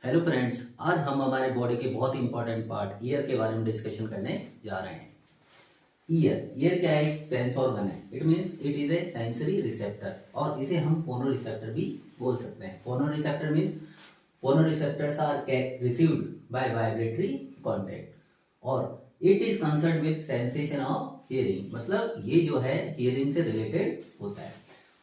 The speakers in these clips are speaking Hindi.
हेलो फ्रेंड्स, आज हम हमारे बॉडी के बहुत इंपॉर्टेंट पार्ट ईयर के बारे में डिस्कशन करने जा रहे हैं। ईयर क्या है? सेंस ऑर्गन है। It means it is a sensory receptor और इसे हम फोनो रिसेप्टर भी बोल सकते हैं। Phono receptor means phono receptors are received by vibratory contact और it is concerned with sensation of hearing. मतलब ये जो है हियरिंग से रिलेटेड होता है।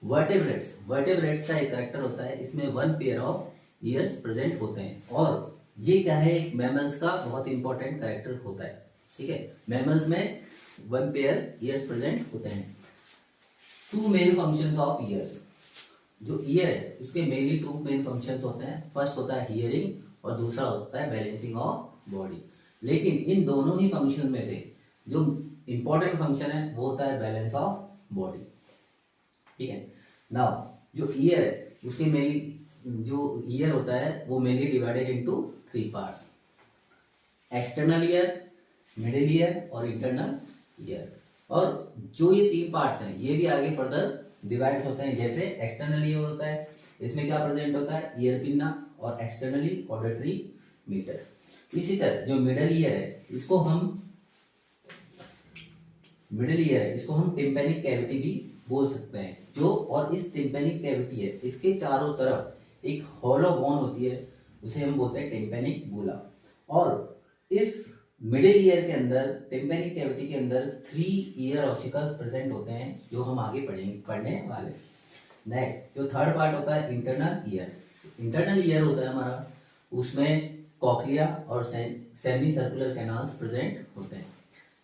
वर्टेब्रेट्स का एक कैरेक्टर होता है, इसमें one pair of years present होते हैं और ये क्या है, एक मैमल्स का बहुत इंपॉर्टेंट कैरेक्टर होता है। ठीक है, मैमल्स में वन पेयर ईयर्स प्रेजेंट होते हैं। Two main functions of ears. जो ईयर है उसके मेनली टू मेन फंक्शंस होते हैं। फर्स्ट होता है हियरिंग और दूसरा होता है बैलेंसिंग ऑफ बॉडी। लेकिन इन दोनों ही फंक्शन में से जो इंपॉर्टेंट फंक्शन है वो होता है बैलेंस ऑफ बॉडी। ठीक है, नाउ जो ईयर है उसके मेनली जो ईयर होता है वो mainly divided into three parts: external ear, middle ear और इंटरनल ईयर। और जो ये तीन पार्ट्स हैं ये भी आगे फर्दर डिवाइड्स होते हैं। जैसे एक्सटर्नल ईयर होता है, इसमें क्या प्रेजेंट होता है? ईयर पिन्ना और एक्सटर्नली ऑडिटरी मीटर्स। इसी तरह जो मिडिल ईयर है इसको हम टिम्पैनिक कैविटी भी बोल सकते हैं। जो और इस टिम्पैनिक कैविटी है इसके चारों तरफ एक हॉलो बोन होती है, उसे हम बोलते हैं टिम्पैनिक बुला। और इस मिडिल ईयर के अंदर, टिम्पैनिक कैविटी के अंदर 3 ईयर ऑसिकल्स प्रेजेंट होते हैं जो हम आगे पढ़ने वाले। नेक्स्ट जो थर्ड पार्ट होता है इंटरनल ईयर। इंटरनल ईयर होता है हमारा, उसमें कॉक्लिया और सेमी सर्कुलर कैनाल्स प्रेजेंट होते हैं।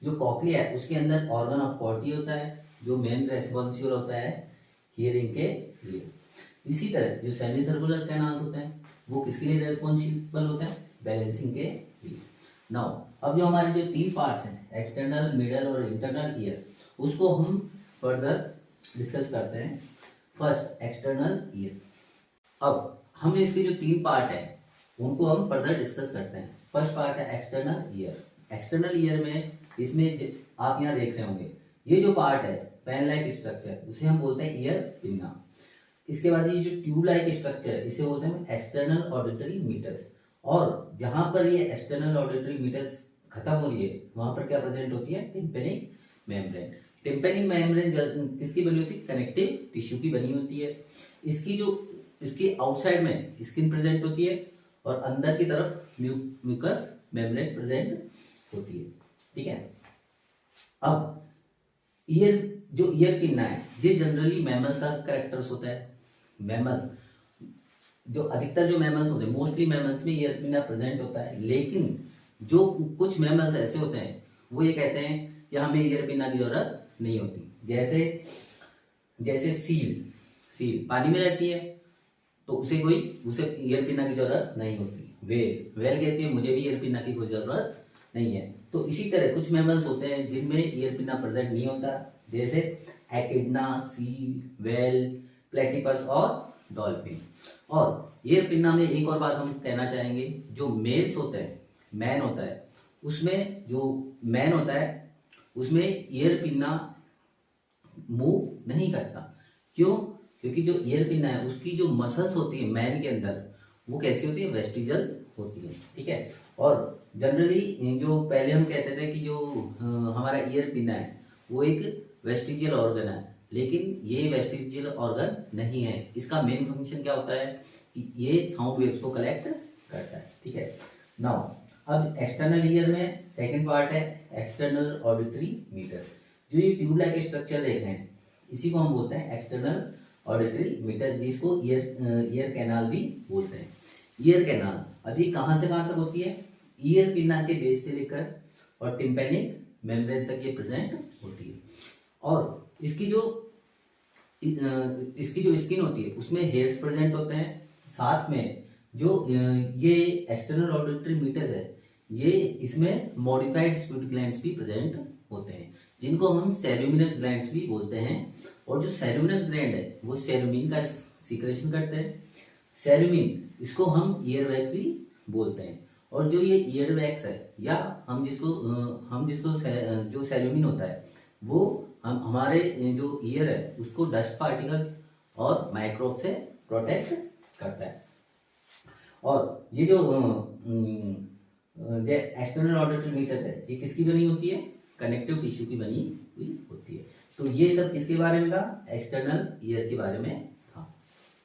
जो कॉक्लिया है उसके अंदर ऑर्गन ऑफ कॉर्टी होता है जो मेन रेस्पॉन्सिबल होता है हियरिंग के लिए। इसी तरह जो सेमी सर्कुलर कैनाल्स होते हैं वो किसके लिए रेस्पॉन्सिबल होते हैं? बैलेंसिंग के लिए। नाउ अब जो हमारे जो तीन पार्ट्स हैं एक्सटर्नल, मिडल और इंटरनल ईयर, उसको हम फर्दर डिस्कस करते हैं। First external ear. अब हम इसके जो तीन पार्ट है उनको हम फर्दर डिस्कस करते हैं। फर्स्ट पार्ट है एक्सटर्नल ईयर। एक्सटर्नल ईयर में इसमें आप यहाँ देख रहे होंगे ये जो पार्ट है पेन लाइक स्ट्रक्चर, उसे हम बोलते हैं ईयर पिन्ना। इसके बाद ये जो ट्यूब लाइक स्ट्रक्चर है इसे बोलते हैं एक्सटर्नल ऑडिटरी मीटर्स। और जहां पर ये एक्सटर्नल ऑडिटरी मीटर्स खत्म हो रही है वहां पर क्या प्रेजेंट होती है? Tympanic membrane. टिम्पैनिक मेम्ब्रेन किसकी बनी होती है? कनेक्टिव टिश्यू की बनी होती है। इसकी आउटसाइड में स्किन प्रेजेंट होती है और अंदर की तरफ म्यूकस मेम्ब्रेन प्रेजेंट होती है। ठीक है, अब जो ईयर पिन्ना है ये जनरली मैमल्स का कैरेक्टर्स होता है। मैमल्स जो अधिकतर जो मैमल्स होते हैं, मोस्टली मैमल्स में ईयर पिन्ना प्रेजेंट होता है। लेकिन जो कुछ मैमल्स ऐसे होते हैं वो ये कहते हैं कि हमें ईयर पिन्ना की जरूरत नहीं होती। जैसे सील पानी में रहती है तो उसे ईयर पिन्ना की जरूरत नहीं होती। वेल कहती है मुझे भी ईयर पिन्ना की कोई जरूरत नहीं है। तो इसी तरह कुछ मैमल्स होते हैं जिनमें ईयर पिन्ना प्रेजेंट नहीं होता, जैसे एकिडना, सील, वेल, प्लेटिपस और डॉल्फिन। और ईयर पिन्ना में एक और बात हम कहना चाहेंगे, जो मेल्स होते हैं, मैन होता है उसमें ईयर पिन्ना मूव नहीं करता। क्यों? क्योंकि जो ईयर पिन्ना है उसकी जो मसल्स होती है मैन के अंदर वो कैसी होती है? वेस्टिजल होती है। ठीक है, और जनरली जो पहले हम कहते थे कि जो हमारा ईयर पिन्ना है वो एक वेस्टिजियल ऑर्गन है, लेकिन ये वेस्टिजियल ऑर्गन नहीं है। इसका मेन फंक्शन क्या होता है कि ये साउंड वेव्स को कलेक्ट करता है। ठीक है, नाउ अब एक्सटर्नल ईयर में सेकंड पार्ट है एक्सटर्नल ऑडिटरी मीटर। जो ये ट्यूब लाइक स्ट्रक्चर देख रहे हैं इसी को हम बोलते हैं एक्सटर्नल ऑडिटरी मीटर, जिसको ईयर कैनाल भी बोलते हैं। ईयर कैनाल अभी कहां से कहां तक होती है? ईयर पिन्ना के बेस से लेकर और टिम्पैनिक मेम्ब्रेन तक ये प्रेजेंट होती है। और इसकी जो स्किन होती है उसमें हेयर्स प्रेजेंट होते हैं। साथ में जो ये एक्सटर्नल ऑडिटरी मीटर्स है ये इसमें मॉडिफाइड स्वीट ग्लैंड्स भी प्रेजेंट होते हैं, जिनको हम सेल्यूमिनस ग्लैंड्स भी बोलते हैं। और जो सेल्यूमिनस ग्लैंड है वो सेल्यूमिन का सीक्रेशन करते हैं। सेल्यूमिन इसको हम ईयर वैक्स भी बोलते हैं। और जो ये ईयर वैक्स है या हम जिसको जो सेल्यूमिन होता है वो हमारे जो ईयर है उसको डस्ट पार्टिकल और माइक्रोब से प्रोटेक्ट करता है। और ये जो एक्सटर्नल ऑडिटरी मीटर्स है, ये किसकी बनी होती है? कनेक्टिव टिश्यू की बनी हुई होती है। तो ये सब किसके बारे में था? एक्सटर्नल ईयर के बारे में